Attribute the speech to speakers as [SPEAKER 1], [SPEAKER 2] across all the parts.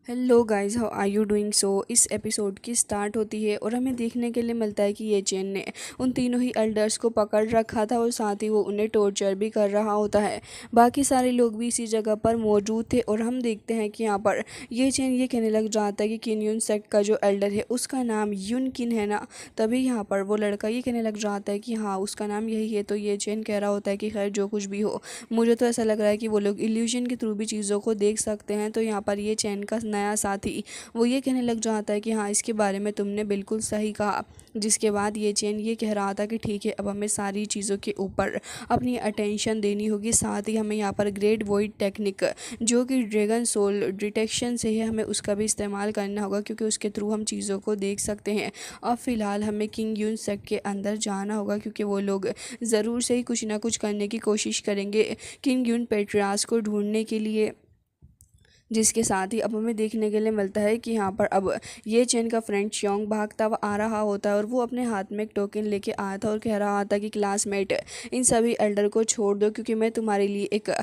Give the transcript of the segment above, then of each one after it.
[SPEAKER 1] Hello guys, how are you doing. इस episode की start होती है और हमें देखने के लिए मिलता है कि ये चेन ने उन तीनों ही एल्डर्स को पकड़ रखा था और साथ ही वो उन्हें टॉर्चर भी कर रहा होता है। बाकी सारे लोग भी इसी जगह पर मौजूद थे और हम देखते हैं कि यहाँ पर ये चेन ये कहने लग जाता है कि किन युन सेक्ट का जो एल्डर है उसका नाम युन किन है ना। तभी यहाँ पर वो लड़का ये कहने लग जाता है कि हाँ, उसका नाम यही है। तो ये चेन कह रहा होता है कि खैर जो कुछ भी हो, मुझे तो ऐसा लग रहा है कि वो लोग इल्यूजन के थ्रू भी चीज़ों को देख सकते हैं। तो यहाँ पर ये चैन का नया साथी वो ये कहने लग जाता है कि हाँ, इसके बारे में तुमने बिल्कुल सही कहा। जिसके बाद ये चैन ये कह रहा था कि ठीक है, अब हमें सारी चीज़ों के ऊपर अपनी अटेंशन देनी होगी। साथ ही हमें यहाँ पर ग्रेट वॉइड टेक्निक जो कि ड्रैगन सोल डिटेक्शन से है, हमें उसका भी इस्तेमाल करना होगा क्योंकि उसके थ्रू हम चीज़ों को देख सकते हैं। अब फ़िलहाल हमें किंग यून सेक्ट के अंदर जाना होगा क्योंकि वो लोग ज़रूर से ही कुछ ना कुछ करने की कोशिश करेंगे किंग यून पेट्रियास को ढूंढने के लिए। जिसके साथ ही अब हमें देखने के लिए मिलता है कि यहाँ पर अब ये चेन का फ्रेंड श्योंग भागता हुआ आ रहा होता है और वो अपने हाथ में एक टोकन लेके आया था और कह रहा था कि क्लासमेट, इन सभी एल्डर को छोड़ दो क्योंकि मैं तुम्हारे लिए एक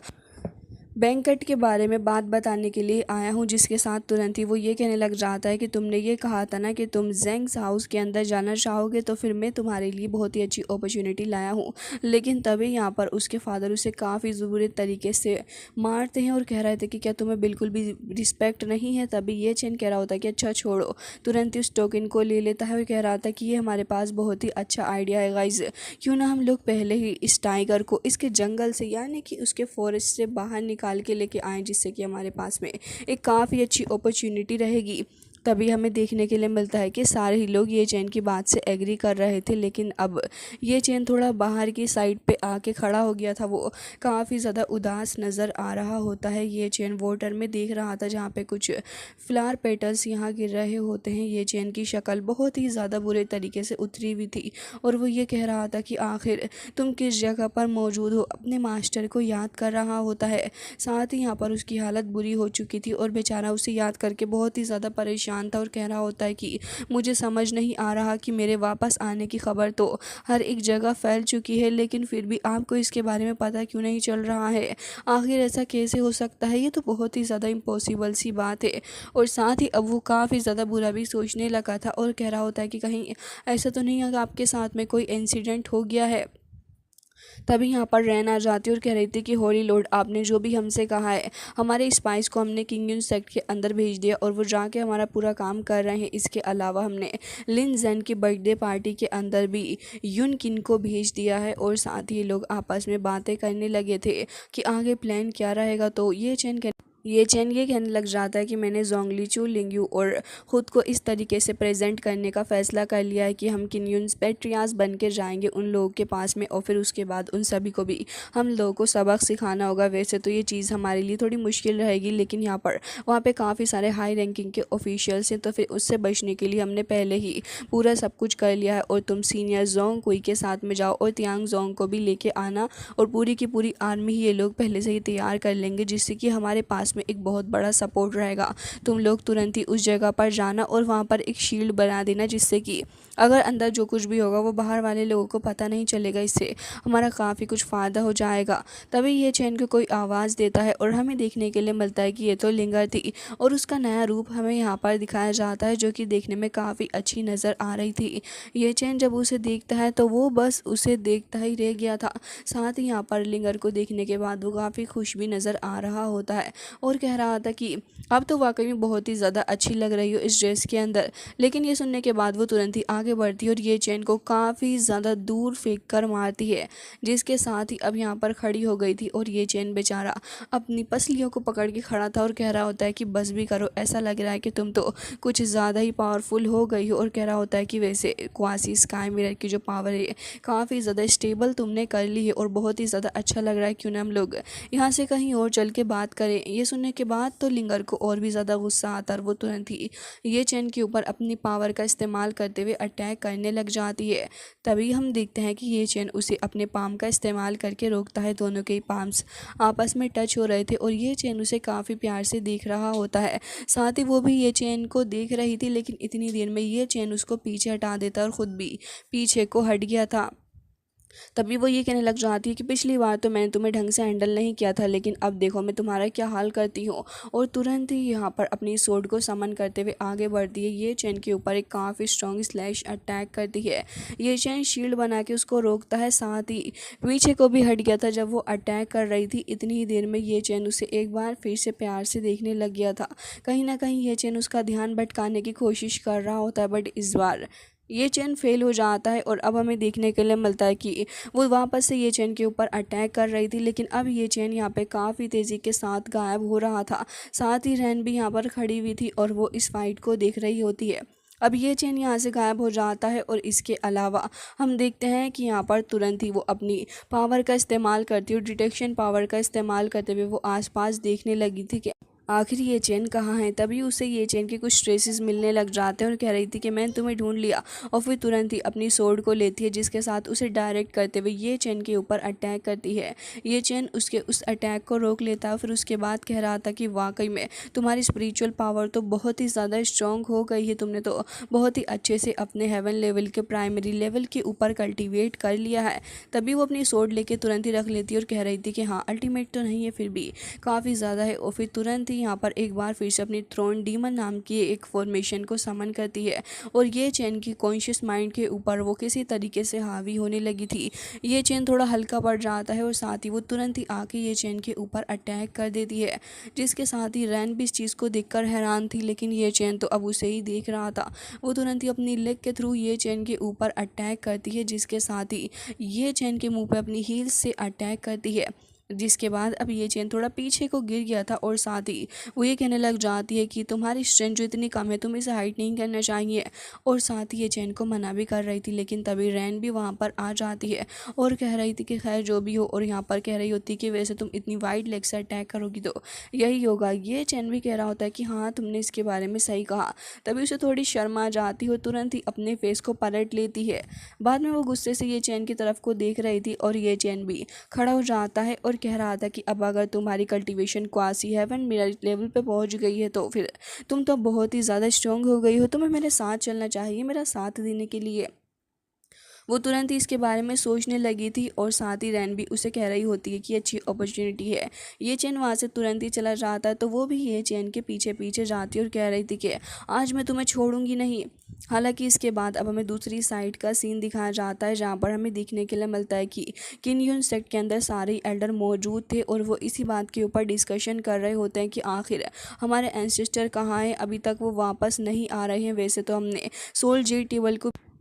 [SPEAKER 1] बैंकट के बारे में बात बताने के लिए आया हूँ। जिसके साथ तुरंत ही वो ये कहने लग जाता है कि तुमने ये कहा था ना कि तुम जेंग्स हाउस के अंदर जाना चाहोगे, तो फिर मैं तुम्हारे लिए बहुत ही अच्छी अपॉर्चुनिटी लाया हूँ। लेकिन तभी यहाँ पर उसके फादर उसे काफ़ी बुरे तरीके से मारते हैं और कह रहे थे कि क्या तुम्हें बिल्कुल भी रिस्पेक्ट नहीं है। तभी ये चेन कह रहा होता है कि अच्छा छोड़ो, तुरंत ही उस टोकन को ले लेता है और कह रहा था कि ये हमारे पास बहुत ही अच्छा आइडिया है गाइज, क्यों ना हम लोग पहले ही इस टाइगर को इसके जंगल से यानी कि उसके फॉरेस्ट से बाहर निकाल के लेके आएँ, जिससे कि हमारे पास में एक काफ़ी अच्छी अपॉर्चुनिटी रहेगी। तभी हमें देखने के लिए मिलता है कि सारे ही लोग ये चैन की बात से एग्री कर रहे थे, लेकिन अब ये चैन थोड़ा बाहर की साइड पे आके खड़ा हो गया था। वो काफ़ी ज़्यादा उदास नज़र आ रहा होता है। ये चैन वाटर में देख रहा था जहाँ पे कुछ फ्लावर पेटल्स यहाँ गिर रहे होते हैं। ये चैन की शक्ल बहुत ही ज़्यादा बुरे तरीके से उतरी हुई थी और वो ये कह रहा था कि आखिर तुम किस जगह पर मौजूद हो। अपने मास्टर को याद कर रहा होता है। साथ ही यहाँ पर उसकी हालत बुरी हो चुकी थी और बेचारा उसे याद करके बहुत ही ज़्यादा परेशान था और कह रहा होता है कि मुझे समझ नहीं आ रहा कि मेरे वापस आने की खबर तो हर एक जगह फैल चुकी है, लेकिन फिर भी आपको इसके बारे में पता क्यों नहीं चल रहा है। आखिर ऐसा कैसे हो सकता है, ये तो बहुत ही ज़्यादा इम्पॉसिबल सी बात है। और साथ ही अब वो काफ़ी ज़्यादा बुरा भी सोचने लगा था और कह रहा होता है कि कहीं ऐसा तो नहीं है कि आपके साथ में कोई इंसिडेंट हो गया है। तभी यहाँ पर रैन आ जाती है और कह रही थी कि होली लॉर्ड, आपने जो भी हमसे कहा है, हमारे स्पाइस को हमने किंग यून सेक्ट के अंदर भेज दिया और वो जाके हमारा पूरा काम कर रहे हैं। इसके अलावा हमने लिन जैन की बर्थडे पार्टी के अंदर भी युन किन को भेज दिया है और साथ ही लोग आपस में बातें करने लगे थे कि आगे प्लान क्या रहेगा। तो ये चैन ये कहने लग जाता है कि मैंने जोंगली चू लिंगयू और ख़ुद को इस तरीके से प्रेजेंट करने का फ़ैसला कर लिया है कि हम किन्यून्स पेट्रियास बन के जाएंगे उन लोगों के पास में और फिर उसके बाद उन सभी को भी हम लोगों को सबक सिखाना होगा। वैसे तो ये चीज़ हमारे लिए थोड़ी मुश्किल रहेगी, लेकिन यहाँ पर वहाँ पे काफ़ी सारे हाई रैंकिंग के ऑफिशियल्स हैं, तो फिर उससे बचने के लिए हमने पहले ही पूरा सब कुछ कर लिया है। और तुम सीनियर जोंग कुई के साथ में जाओ और तियांग जोंग को भी लेके आना और पूरी की पूरी आर्मी ही ये लोग पहले से ही तैयार कर लेंगे, जिससे कि हमारे पास में एक बहुत बड़ा सपोर्ट रहेगा। तुम लोग तुरंत ही उस जगह पर जाना और वहाँ पर एक शील्ड बना देना, जिससे कि अगर अंदर जो कुछ भी होगा वो बाहर वाले लोगों को पता नहीं चलेगा। इससे हमारा काफ़ी कुछ फ़ायदा हो जाएगा। तभी ये चैन को कोई आवाज़ देता है और हमें देखने के लिए मिलता है कि ये तो लिंगर थी और उसका नया रूप हमें यहाँ पर दिखाया जाता है, जो कि देखने में काफ़ी अच्छी नज़र आ रही थी। ये चैन जब उसे देखता है तो वो बस उसे देखता ही रह गया था। साथ ही यहाँ पर लिंगर को देखने के बाद वो काफ़ी खुश भी नज़र आ रहा होता है और कह रहा था कि अब तो वाकई में बहुत ही ज़्यादा अच्छी लग रही हो इस ड्रेस के अंदर। लेकिन ये सुनने के बाद वो तुरंत ही आगे बढ़ती है और ये चैन को काफ़ी ज़्यादा दूर फेंक कर मारती है, जिसके साथ ही अब यहाँ पर खड़ी हो गई थी और ये चैन बेचारा अपनी पसलियों को पकड़ के खड़ा था और कह रहा होता है कि बस भी करो, ऐसा लग रहा है कि तुम तो कुछ ज़्यादा ही पावरफुल हो गई हो। और कह रहा होता है कि वैसे क्वासी स्काई मिरर की जो पावर है काफ़ी ज़्यादा स्टेबल तुमने कर ली है और बहुत ही ज़्यादा अच्छा लग रहा है, क्यों ना हम लोग यहाँ से कहीं और चल के बात करें। ये सुनने के बाद तो लिंगर को और भी ज़्यादा गुस्सा आता है और वो तुरंत ही ये चैन के ऊपर अपनी पावर का इस्तेमाल करते हुए अटैक करने लग जाती है। तभी हम देखते हैं कि ये चैन उसे अपने पाम का इस्तेमाल करके रोकता है। दोनों के पाम्स आपस में टच हो रहे थे और ये चैन उसे काफ़ी प्यार से देख रहा होता है। साथ ही वो भी ये चैन को देख रही थी, लेकिन इतनी देर में ये चैन उसको पीछे हटा देता और ख़ुद भी पीछे को हट गया था। तभी वो ये कहने लग जाती है कि पिछली बार तो मैंने तुम्हें ढंग से हैंडल नहीं किया था, लेकिन अब देखो मैं तुम्हारा क्या हाल करती हूँ। और तुरंत ही यहाँ पर अपनी स्वॉर्ड को समन करते हुए आगे बढ़ती है। ये चेन के ऊपर एक काफ़ी स्ट्रॉन्ग स्लैश अटैक करती है। ये चेन शील्ड बना के उसको रोकता है, साथ ही पीछे को भी हट गया था जब वो अटैक कर रही थी। इतनी ही देर में ये चेन उसे एक बार फिर से प्यार से देखने लग गया था। कहीं ना कहीं ये चेन उसका ध्यान भटकाने की कोशिश कर रहा होता है, बट इस बार ये चेन फेल हो जाता है। और अब हमें देखने के लिए मिलता है कि वो वापस से ये चेन के ऊपर अटैक कर रही थी, लेकिन अब ये चेन यहाँ पे काफ़ी तेज़ी के साथ गायब हो रहा था। साथ ही रैन भी यहाँ पर खड़ी हुई थी और वो इस फाइट को देख रही होती है। अब ये चेन यहाँ से गायब हो जाता है और इसके अलावा हम देखते हैं कि यहाँ पर तुरंत ही वो अपनी पावर का इस्तेमाल करती है और डिटेक्शन पावर का इस्तेमाल करते हुए वो आसपास देखने लगी थी कि आखिर ये चेन कहाँ है। तभी उसे ये चेन के कुछ ट्रेसेस मिलने लग जाते हैं और कह रही थी कि मैंने तुम्हें ढूंढ लिया। और फिर तुरंत ही अपनी सोर्ड को लेती है, जिसके साथ उसे डायरेक्ट करते हुए ये चेन के ऊपर अटैक करती है। ये चेन उसके उस अटैक को रोक लेता है। फिर उसके बाद कह रहा था कि वाकई में तुम्हारी स्पिरिचुअल पावर तो बहुत ही ज़्यादा स्ट्रॉन्ग हो गई है, तुमने तो बहुत ही अच्छे से अपने हेवन लेवल के प्राइमरी लेवल के ऊपर कल्टिवेट कर लिया है। तभी वो अपनी सोर्ड लेके तुरंत ही रख लेती है और कह रही थी कि हाँ अल्टीमेट तो नहीं है, फिर भी काफ़ी ज़्यादा है। और फिर तुरंत ही यहाँ पर एक बार फिर से अपनी थ्रोन डीमन नाम की एक फॉर्मेशन को समन करती है और ये चेन की कॉन्शियस माइंड के ऊपर वो किसी तरीके से हावी होने लगी थी। ये चेन थोड़ा हल्का पड़ जाता है और साथ ही वो तुरंत ही आके ये चेन के ऊपर अटैक कर देती है, जिसके साथ ही रैन भी इस चीज़ को देखकर हैरान थी, लेकिन ये चेन तो अब उसे ही देख रहा था। वो तुरंत ही अपनी लेग के थ्रू ये चेन के ऊपर अटैक करती है, जिसके साथ ही ये चेन के मुंह पे अपनी हील्स से अटैक करती है। जिसके बाद अब ये चेन थोड़ा पीछे को गिर गया था और साथ ही वो ये कहने लग जाती है कि तुम्हारी स्ट्रेंथ जो इतनी कम है तुम इसे हाइट नहीं करना चाहिए। और साथ ही ये चेन को मना भी कर रही थी, लेकिन तभी रैन भी वहाँ पर आ जाती है और कह रही थी कि खैर जो भी हो। और यहाँ पर कह रही होती कि वैसे तुम इतनी वाइड लेग से अटैक करोगी तो यही होगा। ये चेन भी कह रहा होता है कि हाँ तुमने इसके बारे में सही कहा। तभी उसे थोड़ी शर्म आ जाती हो, तुरंत ही अपने फेस को पलट लेती है। बाद में वो गुस्से से ये चेन की तरफ को देख रही थी और ये चेन भी खड़ा हो जाता है और कह रहा था कि अब अगर तुम्हारी cultivation quasi heaven merit level पे पहुंच गई है तो फिर तुम तो बहुत ही ज़्यादा स्ट्रांग हो गई हो, तुम्हें मेरे साथ चलना चाहिए मेरा साथ देने के लिए। वो तुरंत ही इसके बारे में सोचने लगी थी और साथ ही रैन भी उसे कह रही होती है कि अच्छी अपॉर्चुनिटी है। ये चैन वहाँ से तुरंत ही चला जाता है तो वो भी ये चैन के पीछे पीछे जाती है और कह रही थी कि आज मैं तुम्हें छोड़ूंगी नहीं। हालांकि इसके बाद अब हमें दूसरी साइड का सीन दिखाया जाता है, जहाँ पर हमें देखने के लिए मिलता है कि किन्यून सेक्ट के अंदर सारे एल्डर मौजूद थे और वो इसी बात के ऊपर डिस्कशन कर रहे होते हैं कि आखिर हमारे एंसेस्टर कहाँ हैं, अभी तक वो वापस नहीं आ रहे हैं। वैसे तो हमने सोल जी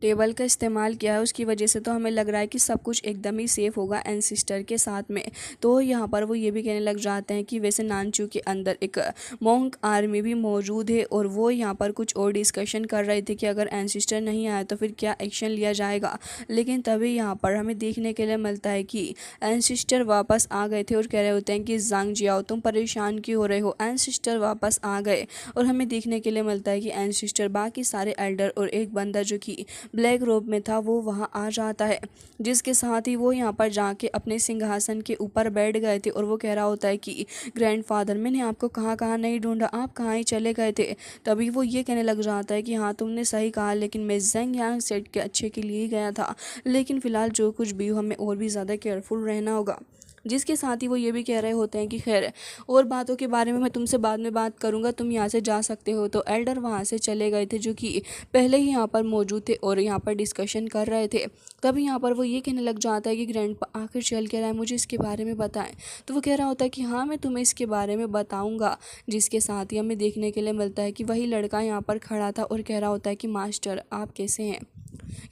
[SPEAKER 1] टेबल का इस्तेमाल किया है, उसकी वजह से तो हमें लग रहा है कि सब कुछ एकदम ही सेफ़ होगा एंसिस्टर के साथ में। तो यहाँ पर वो ये भी कहने लग जाते हैं कि वैसे नानचू के अंदर एक मोंक आर्मी भी मौजूद है और वो यहाँ पर कुछ और डिस्कशन कर रहे थे कि अगर एंसिस्टर नहीं आया तो फिर क्या एक्शन लिया जाएगा। लेकिन तभी यहाँ पर हमें देखने के लिए मिलता है कि एंसिस्टर वापस आ गए थे और कह रहे होते हैं कि जांग जियाओ तुम परेशान क्यों हो रहे हो। एंसिस्टर वापस आ गए और हमें देखने के लिए मिलता है कि एंसिस्टर बाकी सारे एल्डर और एक बंदा जो कि ब्लैक रोब में था वो वहाँ आ जाता है, जिसके साथ ही वो यहाँ पर जाके अपने सिंहासन के ऊपर बैठ गए थे और वो कह रहा होता है कि ग्रैंडफादर मैंने आपको कहाँ कहाँ नहीं ढूंढा, आप कहाँ ही चले गए थे। तभी वो ये कहने लग जाता है कि हाँ तुमने सही कहा, लेकिन मैं जेंग यांग सेट के अच्छे के लिए ही गया था, लेकिन फ़िलहाल जो कुछ भी हो हमें और भी ज़्यादा केयरफुल रहना होगा। जिसके साथ ही वो ये भी कह रहे होते हैं कि खैर और बातों के बारे में मैं तुमसे बाद में बात करूंगा, तुम यहाँ से जा सकते हो। तो एल्डर वहाँ से चले गए थे जो कि पहले ही यहाँ पर मौजूद थे और यहाँ पर डिस्कशन कर रहे थे। तभी यहाँ पर वो ये कहने लग जाता है कि ग्रैंडपा आखिर चल कह रहा है, मुझे इसके बारे में बताएं। तो वो कह रहा होता है कि हाँ मैं तुम्हें इसके बारे में बताऊँगा। जिसके साथ ही हमें देखने के लिए मिलता है कि वही लड़का यहाँ पर खड़ा था और कह रहा होता है कि मास्टर आप कैसे हैं।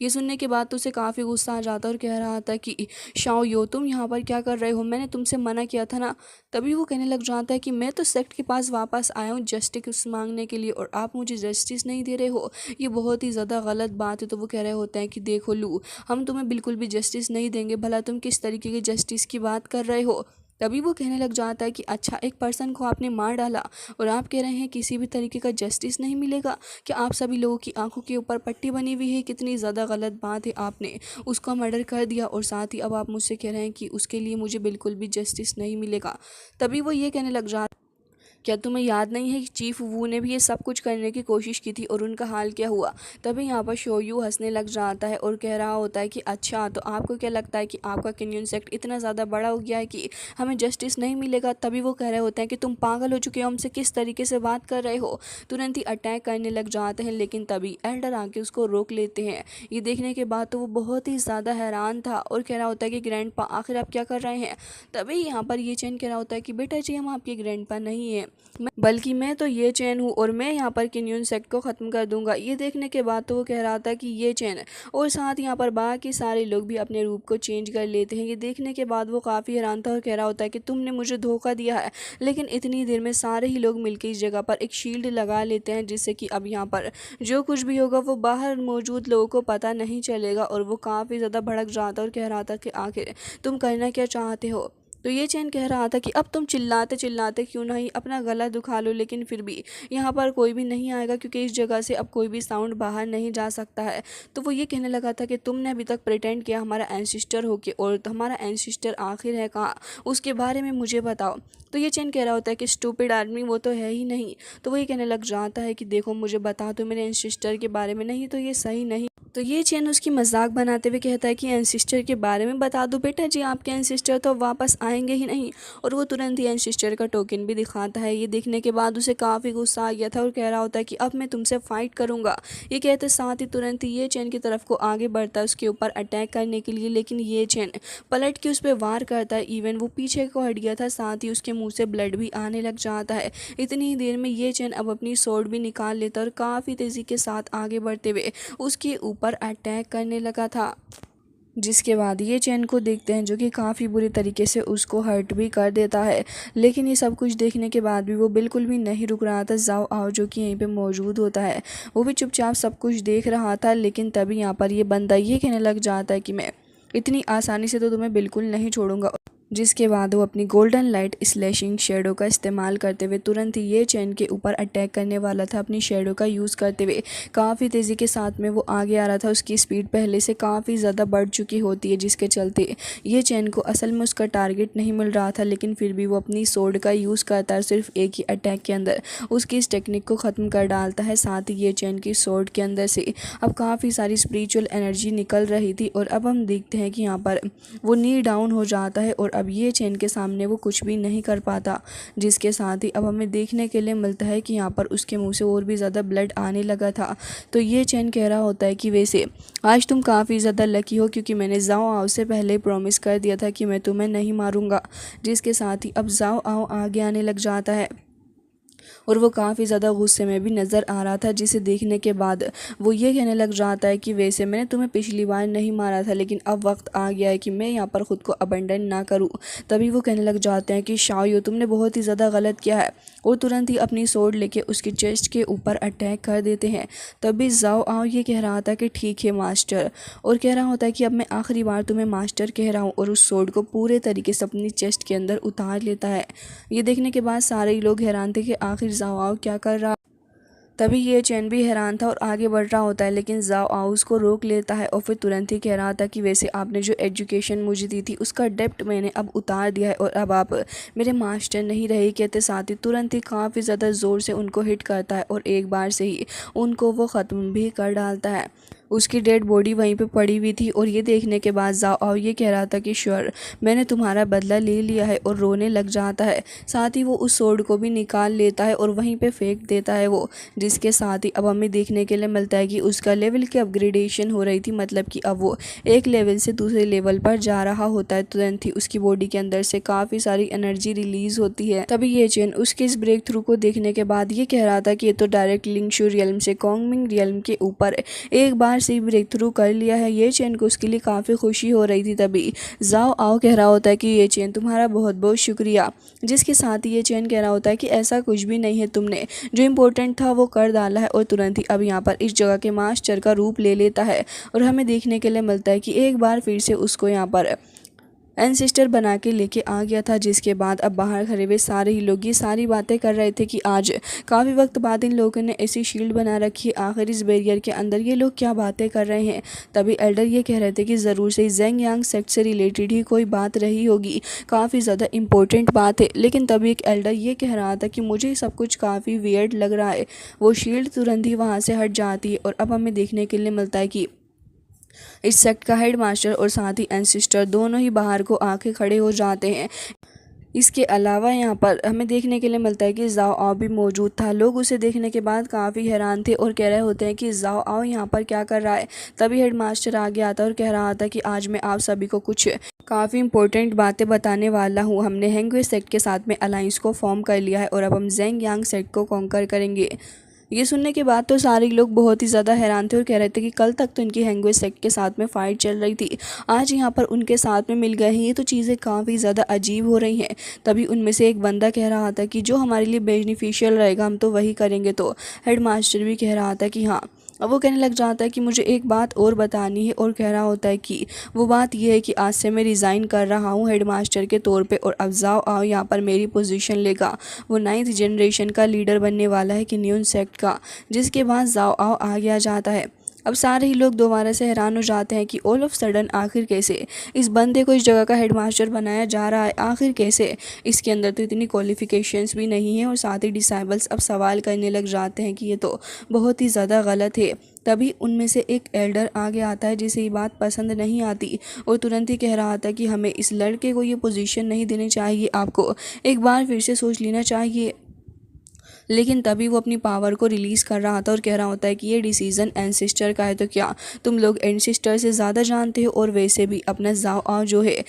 [SPEAKER 1] ये सुनने के बाद तो उसे काफ़ी गुस्सा आ जाता है और कह रहा था कि शाओ यो तुम यहाँ पर क्या कर रहे हो, मैंने तुमसे मना किया था ना। तभी वो कहने लग जाता है कि मैं तो सेक्ट के पास वापस आया हूँ जस्टिस मांगने के लिए और आप मुझे जस्टिस नहीं दे रहे हो, ये बहुत ही ज़्यादा गलत बात है। तो वो कह रहे होते हैं कि देखो लू हम तुम्हें बिल्कुल भी जस्टिस नहीं देंगे, भला तुम किस तरीके की जस्टिस की बात कर रहे हो। तभी वो कहने लग जाता है कि अच्छा एक पर्सन को आपने मार डाला और आप कह रहे हैं किसी भी तरीके का जस्टिस नहीं मिलेगा, कि आप सभी लोगों की आंखों के ऊपर पट्टी बनी हुई है, कितनी ज़्यादा गलत बात है, आपने उसका मर्डर कर दिया और साथ ही अब आप मुझसे कह रहे हैं कि उसके लिए मुझे बिल्कुल भी जस्टिस नहीं मिलेगा। तभी वो ये कहने लग जाता क्या तुम्हें याद नहीं है कि चीफ वू ने भी ये सब कुछ करने की कोशिश की थी और उनका हाल क्या हुआ। तभी यहाँ पर शोयू हंसने लग जाता है और कह रहा होता है कि अच्छा, तो आपको क्या लगता है कि आपका कैनियन सेक्ट इतना ज़्यादा बड़ा हो गया है कि हमें जस्टिस नहीं मिलेगा। तभी वो कह रहे होते हैं कि तुम पागल हो चुके हो, हमसे किस तरीके से बात कर रहे हो। तुरंत ही अटैक करने लग जाते हैं, लेकिन तभी एल्डर आके उसको रोक लेते हैं। ये देखने के बाद तो वो बहुत ही ज़्यादा हैरान था और कह रहा होता है कि ग्रैंडपा आखिर आप क्या कर रहे हैं। तभी यहाँ पर ये चैन कह रहा होता है कि बेटा जी, हम आपके ग्रैंडपा नहीं हैं, बल्कि मैं तो ये चैन हूँ और मैं यहाँ पर कैनियन सेक्ट को ख़त्म कर दूंगा। ये देखने के बाद तो वो कह रहा था कि ये चैन और साथ यहाँ पर बाकी सारे लोग भी अपने रूप को चेंज कर लेते हैं। ये देखने के बाद वो काफ़ी हैरान था और कह रहा होता है कि तुमने मुझे धोखा दिया है। लेकिन इतनी देर में सारे ही लोग मिलकर इस जगह पर एक शील्ड लगा लेते हैं, जिससे कि अब यहाँ पर जो कुछ भी होगा वो बाहर मौजूद लोगों को पता नहीं चलेगा। और वो काफ़ी ज़्यादा भड़क जाता और कह रहा था कि आखिर तुम करना क्या चाहते हो। तो ये चैन कह रहा था कि अब तुम चिल्लाते चिल्लाते क्यों नहीं अपना गला दुखा लो, लेकिन फिर भी यहाँ पर कोई भी नहीं आएगा क्योंकि इस जगह से अब कोई भी साउंड बाहर नहीं जा सकता है। तो वो ये कहने लगा था कि तुमने अभी तक प्रिटेंड किया हमारा एंसिस्टर होके, और हमारा एंसिस्टर आखिर है कहाँ, उसके बारे में मुझे बताओ। तो ये चैन कह रहा होता है कि स्टूपिड आदमी, वो तो है ही नहीं। तो वो ये कहने लग जाता है कि देखो, मुझे बता दो मेरे एंसिस्टर के बारे में, नहीं तो ये सही नहीं। तो ये चैन उसकी मजाक बनाते हुए कहता है कि एंसिस्टर के बारे में बता दो बेटा जी, आपके एंसिस्टर तो वापस आएंगे ही नहीं। और वो तुरंत ही एंसिस्टर का टोकन भी दिखाता है। ये देखने के बाद उसे काफ़ी गुस्सा आ गया था और कह रहा होता है कि अब मैं तुमसे फाइट करूंगा। ये कहते साथ ही तुरंत ही ये चैन की तरफ को आगे बढ़ता है उसके ऊपर अटैक करने के लिए, लेकिन ये चैन पलट के उस पर वार करता है। इवन वो पीछे को हट गया था, साथ ही उसके मुँह से ब्लड भी आने लग जाता है। इतनी ही देर में ये चैन अब अपनी स्वॉर्ड भी निकाल लेता और काफ़ी तेज़ी के साथ आगे बढ़ते हुए उसके पर अटैक करने लगा था। जिसके बाद ये चैन को देखते हैं जो कि काफ़ी बुरी तरीके से उसको हर्ट भी कर देता है। लेकिन ये सब कुछ देखने के बाद भी वो बिल्कुल भी नहीं रुक रहा था। जाओ आओ जो कि यहीं पे मौजूद होता है, वो भी चुपचाप सब कुछ देख रहा था। लेकिन तभी यहाँ पर ये बंदा ये कहने लग जाता है कि मैं इतनी आसानी से तो तुम्हें बिल्कुल नहीं छोड़ूंगा। जिसके बाद वो अपनी गोल्डन लाइट स्लैशिंग शेडो का इस्तेमाल करते हुए तुरंत ही ये चैन के ऊपर अटैक करने वाला था। अपनी शेडो का यूज़ करते हुए काफ़ी तेज़ी के साथ में वो आगे आ रहा था। उसकी स्पीड पहले से काफ़ी ज़्यादा बढ़ चुकी होती है, जिसके चलते ये चैन को असल में उसका टारगेट नहीं मिल रहा था। लेकिन फिर भी वो अपनी सोर्ड का यूज़ करता है, सिर्फ एक ही अटैक के अंदर उसकी इस टेक्निक को ख़त्म कर डालता है। साथ ही ये चैन की सोर्ड के अंदर से अब काफ़ी सारी स्पिरिचुअल एनर्जी निकल रही थी। और अब हम देखते हैं कि यहाँ पर वो नी डाउन हो जाता है और अब ये चैन के सामने वो कुछ भी नहीं कर पाता। जिसके साथ ही अब हमें देखने के लिए मिलता है कि यहाँ पर उसके मुंह से और भी ज़्यादा ब्लड आने लगा था। तो ये चैन कह रहा होता है कि वैसे आज तुम काफ़ी ज़्यादा लकी हो, क्योंकि मैंने जाओ आओ से पहले प्रॉमिस कर दिया था कि मैं तुम्हें नहीं मारूंगा। जिसके साथ ही अब जाओ आओ आगे आने लग जाता है और वो काफ़ी ज़्यादा गुस्से में भी नज़र आ रहा था। जिसे देखने के बाद वो ये कहने लग जाता है कि वैसे मैंने तुम्हें पिछली बार नहीं मारा था, लेकिन अब वक्त आ गया है कि मैं यहाँ पर ख़ुद को अबंडन ना करूँ। तभी वो कहने लग जाते हैं कि शाओ, तुमने बहुत ही ज़्यादा गलत किया है। और तुरंत ही अपनी सोर्ड लेके उसकी चेस्ट के ऊपर अटैक कर देते हैं। तभी जाओ आओ ये कह रहा था कि ठीक है मास्टर, और कह रहा होता है कि अब मैं आखिरी बार तुम्हें मास्टर कह रहा हूँ, और उस सोर्ड को पूरे तरीके से अपनी चेस्ट के अंदर उतार लेता है। ये देखने के बाद सारे ही लोग हैरान थे कि आखिर जाओ आओ क्या कर रहा। तभी ये चैन भी हैरान था और आगे बढ़ रहा होता है, लेकिन जाओ आओ उसको रोक लेता है और फिर तुरंत ही कह रहा था कि वैसे आपने जो एजुकेशन मुझे दी थी उसका डेप्ट मैंने अब उतार दिया है और अब आप मेरे मास्टर नहीं रहे। कहते साथ ही तुरंत ही काफ़ी ज़्यादा ज़ोर से उनको हिट करता है और एक बार से ही उनको वो ख़त्म भी कर डालता है। उसकी डेड बॉडी वहीं पे पड़ी हुई थी और ये देखने के बाद जाओ आओ ये कह रहा था कि श्योर, मैंने तुम्हारा बदला ले लिया है, और रोने लग जाता है। साथ ही वो उस सोर्ड को भी निकाल लेता है और वहीं पे फेंक देता है वो। जिसके साथ ही अब हमें देखने के लिए मिलता है कि उसका लेवल की अपग्रेडेशन हो रही थी, मतलब कि अब वो एक लेवल से दूसरे लेवल पर जा रहा होता है। तुरंत ही उसकी बॉडी के अंदर से काफ़ी सारी एनर्जी रिलीज होती है। तभी ये चैन उसके इस ब्रेक थ्रू को देखने के बाद ये कह रहा था कि ये तो डायरेक्ट लिंगशू रियल्म से कॉन्गमिंग रियल्म के ऊपर एक बार से ब्रेक थ्रू कर लिया है। ये चैन को उसके लिए काफ़ी खुशी हो रही थी। तभी जाओ आओ कह रहा होता है कि ये चैन तुम्हारा बहुत बहुत शुक्रिया। जिसके साथ ही ये चैन कह रहा होता है कि ऐसा कुछ भी नहीं है, तुमने जो इम्पोर्टेंट था वो कर डाला है। और तुरंत ही अब यहाँ पर इस जगह के मास्टर का रूप ले लेता है और हमें देखने के लिए मिलता है कि एक बार फिर से उसको यहाँ पर एंसेस्टर बना के लेके आ गया था। जिसके बाद अब बाहर खड़े हुए सारे ही लोग ये सारी बातें कर रहे थे कि आज काफ़ी वक्त बाद इन लोगों ने ऐसी शील्ड बना रखी है, आखिर इस बैरियर के अंदर ये लोग क्या बातें कर रहे हैं। तभी एल्डर ये कह रहे थे कि ज़रूर से ज़ेंग यांग सेक्ट से रिलेटेड ही कोई बात रही होगी, काफ़ी ज़्यादा इंपॉर्टेंट बात है। लेकिन तभी एक एल्डर ये कह रहा था कि मुझे सब कुछ काफ़ी वियर्ड लग रहा है। वो शील्ड तुरंत ही वहाँ से हट जाती है और अब हमें देखने के लिए मिलता है कि इस सेक्ट का हेड मास्टर और साथ ही एंसेस्टर दोनों ही बाहर को आके खड़े हो जाते हैं। इसके अलावा यहाँ पर हमें देखने के लिए मिलता है कि जाओ आओ भी मौजूद था। लोग उसे देखने के बाद काफ़ी हैरान थे और कह रहे होते हैं कि जाओ आओ यहाँ पर क्या कर रहा है। तभी हेडमास्टर आगे आता और कह रहा था कि आज मैं आप सभी को कुछ काफ़ी इंपॉर्टेंट बातें बताने वाला हूँ। हमने हेंगवे सेक्ट के साथ में अलाइंस को फॉर्म कर लिया है और अब हम ज़ेंग यांग सेक्ट को कॉन्कर करेंगे। ये सुनने के बाद तो सारे लोग बहुत ही ज़्यादा हैरान थे और कह रहे थे कि कल तक तो इनकी हेंगवे सेक्ट के साथ में फ़ाइट चल रही थी, आज यहाँ पर उनके साथ में मिल गए हैं, ये तो चीज़ें काफ़ी ज़्यादा अजीब हो रही हैं। तभी उनमें से एक बंदा कह रहा था कि जो हमारे लिए बेनिफिशियल रहेगा हम तो वही करेंगे। तो हेड मास्टर भी कह रहा था कि हाँ। अब वो कहने लग जाता है कि मुझे एक बात और बतानी है और कह रहा होता है कि वो बात यह है कि आज से मैं रिज़ाइन कर रहा हूँ हेडमास्टर के तौर पे और अब जाओ आओ यहाँ पर मेरी पोजीशन लेगा। वो 9th जनरेशन का लीडर बनने वाला है किन्यून सेक्ट का। जिसके बाद जाओ आओ आ गया जाता है। अब सारे ही लोग दोबारा से हैरान हो जाते हैं कि ऑल ऑफ सडन आखिर कैसे इस बंदे को इस जगह का हेडमास्टर बनाया जा रहा है, आखिर कैसे, इसके अंदर तो इतनी क्वालिफिकेशंस भी नहीं है। और साथ ही डिसाइबल्स अब सवाल करने लग जाते हैं कि ये तो बहुत ही ज़्यादा गलत है। तभी उनमें से एक एल्डर आगे आता है जिसे ये बात पसंद नहीं आती और तुरंत ही कह रहा था कि हमें इस लड़के को ये पोजीशन नहीं देनी चाहिए, आपको एक बार फिर से सोच लेना चाहिए। लेकिन तभी वो अपनी पावर को रिलीज़ कर रहा था और कह रहा होता है कि ये डिसीज़न एंसेस्टर का है, तो क्या तुम लोग एंसेस्टर से ज़्यादा जानते हो। और वैसे भी अपना जाओ आओ जो है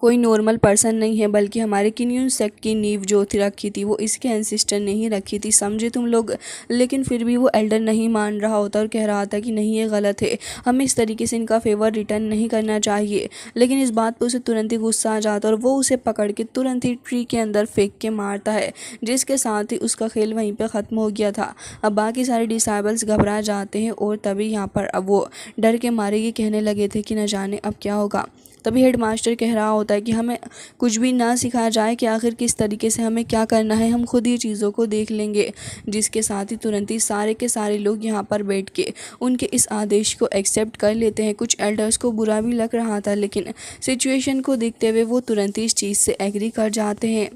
[SPEAKER 1] कोई नॉर्मल पर्सन नहीं है, बल्कि हमारे किन्यून सेक्ट की नींव जो थी रखी थी वो इसके एंसेस्टर ने ही रखी थी, समझे तुम लोग। लेकिन फिर भी वो एल्डर नहीं मान रहा होता और कह रहा था कि नहीं ये गलत है, हमें इस तरीके से इनका फेवर रिटर्न नहीं करना चाहिए। लेकिन इस बात पर उसे तुरंत ही गुस्सा आ जाता है और वो उसे पकड़ के तुरंत ही ट्री के अंदर फेंक के मारता है, जिसके साथ ही उसका खेल वहीं पर ख़त्म हो गया था। अब बाकी सारे डिसाइबल्स घबरा जाते हैं और तभी यहाँ पर अब वो डर के मारे ये कहने लगे थे कि न जाने अब क्या होगा। तभी हेडमास्टर कह रहा होता है कि हमें कुछ भी ना सिखाया जाए कि आखिर किस तरीके से हमें क्या करना है, हम खुद ही चीज़ों को देख लेंगे। जिसके साथ ही तुरंत ही सारे के सारे लोग यहाँ पर बैठ के उनके इस आदेश को एक्सेप्ट कर लेते हैं। कुछ एल्डर्स को बुरा भी लग रहा था, लेकिन सिचुएशन को देखते हुए वो तुरंत ही इस चीज़ से एग्री कर जाते हैं।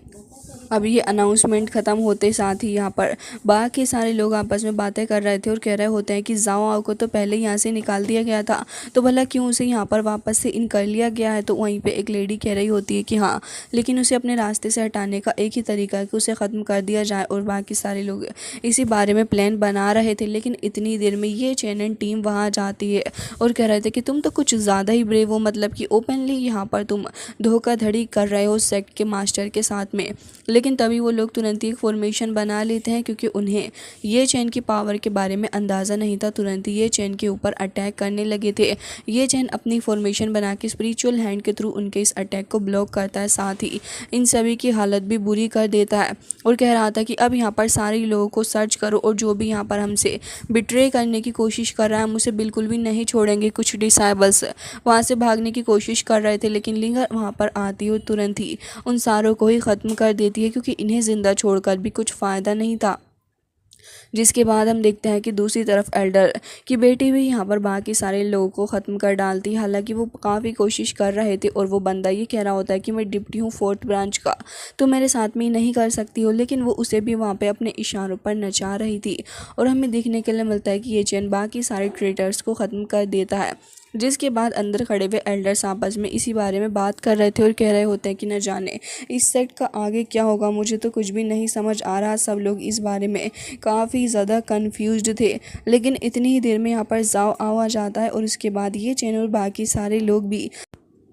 [SPEAKER 1] अब ये अनाउंसमेंट ख़त्म होते साथ ही यहाँ पर बाकी सारे लोग आपस में बातें कर रहे थे और कह रहे होते हैं कि जाओ आओ को तो पहले यहाँ से निकाल दिया गया था, तो भला क्यों उसे यहाँ पर वापस से इन कर लिया गया है। तो वहीं पे एक लेडी कह रही होती है कि हाँ, लेकिन उसे अपने रास्ते से हटाने का एक ही तरीका है कि उसे ख़त्म कर दिया जाए। और बाकी सारे लोग इसी बारे में प्लान बना रहे थे, लेकिन इतनी देर में ये चैनन टीम वहाँ जाती है और कह रहे थे कि तुम तो कुछ ज़्यादा ही ब्रेव हो, मतलब कि ओपनली यहाँ पर तुम धोखाधड़ी कर रहे हो सेक्ट के मास्टर के साथ में। लेकिन तभी वो लोग तुरंत ही एक फॉर्मेशन बना लेते हैं, क्योंकि उन्हें ये चैन की पावर के बारे में अंदाज़ा नहीं था। तुरंत ही ये चैन के ऊपर अटैक करने लगे थे। ये चैन अपनी फॉर्मेशन बना के स्पिरिचुअल हैंड के थ्रू उनके इस अटैक को ब्लॉक करता है, साथ ही इन सभी की हालत भी बुरी कर देता है। और कह रहा था कि अब यहाँ पर सारे लोगों को सर्च करो और जो भी यहाँ पर हमसे बिट्रे करने की कोशिश कर रहा है हम उसे बिल्कुल भी नहीं छोड़ेंगे। कुछ डिसाइबल्स वहाँ से भागने की कोशिश कर रहे थे, लेकिन लिंगर वहाँ पर आती है और तुरंत ही उन सारों को ही ख़त्म कर देती है, क्योंकि इन्हें ज़िंदा छोड़कर भी कुछ फ़ायदा नहीं था। जिसके बाद हम देखते हैं कि दूसरी तरफ एल्डर की बेटी भी यहाँ पर बाकी सारे लोगों को ख़त्म कर डालती है। हालांकि वो काफ़ी कोशिश कर रहे थे और वो बंदा ये कह रहा होता है कि मैं डिप्टी हूँ 4th ब्रांच का, तो मेरे साथ में ही नहीं कर सकती हो। लेकिन वो उसे भी वहाँ पे अपने इशारों पर नचा रही थी और हमें देखने के लिए मिलता है कि ये चैन बाकी सारे ट्रेटर्स को ख़त्म कर देता है। जिसके बाद अंदर खड़े हुए एल्डर्स आपस में इसी बारे में बात कर रहे थे और कह रहे होते हैं कि न जाने इस सेट का आगे क्या होगा, मुझे तो कुछ भी नहीं समझ आ रहा। सब लोग इस बारे में काफ़ी ज़्यादा कन्फ्यूज्ड थे। लेकिन इतनी ही देर में यहाँ पर जाओ आओ आ जाता है और उसके बाद ये चैन और बाकी सारे लोग भी।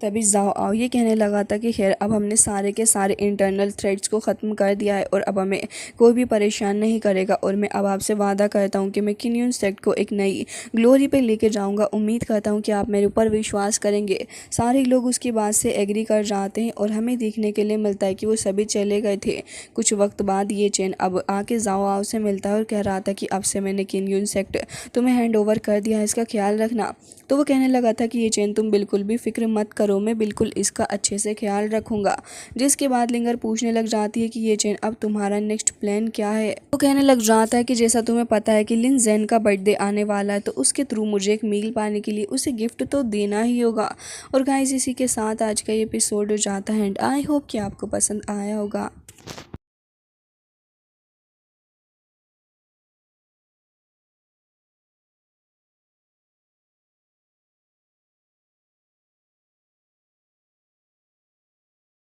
[SPEAKER 1] तभी जाओ आओ ये कहने लगा था कि खैर अब हमने सारे के सारे इंटरनल थ्रेड्स को ख़त्म कर दिया है और अब हमें कोई भी परेशान नहीं करेगा। और मैं अब आपसे वादा करता हूँ कि मैं किन्यून सेक्ट को एक नई ग्लोरी पे लेके जाऊँगा। उम्मीद करता हूँ कि आप मेरे ऊपर विश्वास करेंगे। सारे लोग उसकी बात से एग्री कर जाते हैं और हमें देखने के लिए मिलता है कि वो सभी चले गए थे। कुछ वक्त बाद ये चैन अब आके जाओ आओ से मिलता है और कह रहा था कि अब से मैंने किन्यून सेक्ट तुम्हें हैंड ओवर कर दिया है, इसका ख्याल रखना। तो वो कहने लगा था कि ये चैन तुम बिल्कुल भी फिक्र मत करो, करो, मैं बिल्कुल इसका अच्छे से ख्याल रखूँगा। जिसके बाद लिंगर पूछने लग जाती है कि ये चेन अब तुम्हारा नेक्स्ट प्लान क्या है। वो कहने लग जाता है कि जैसा तुम्हें पता है कि लिन जैन का बर्थडे आने वाला है, तो उसके थ्रू मुझे एक मील पाने के लिए उसे गिफ्ट तो देना ही होगा। और गाइस इसी के साथ आज का ये एपिसोड हो जाता है एंड आई होप कि आपको पसंद आया होगा।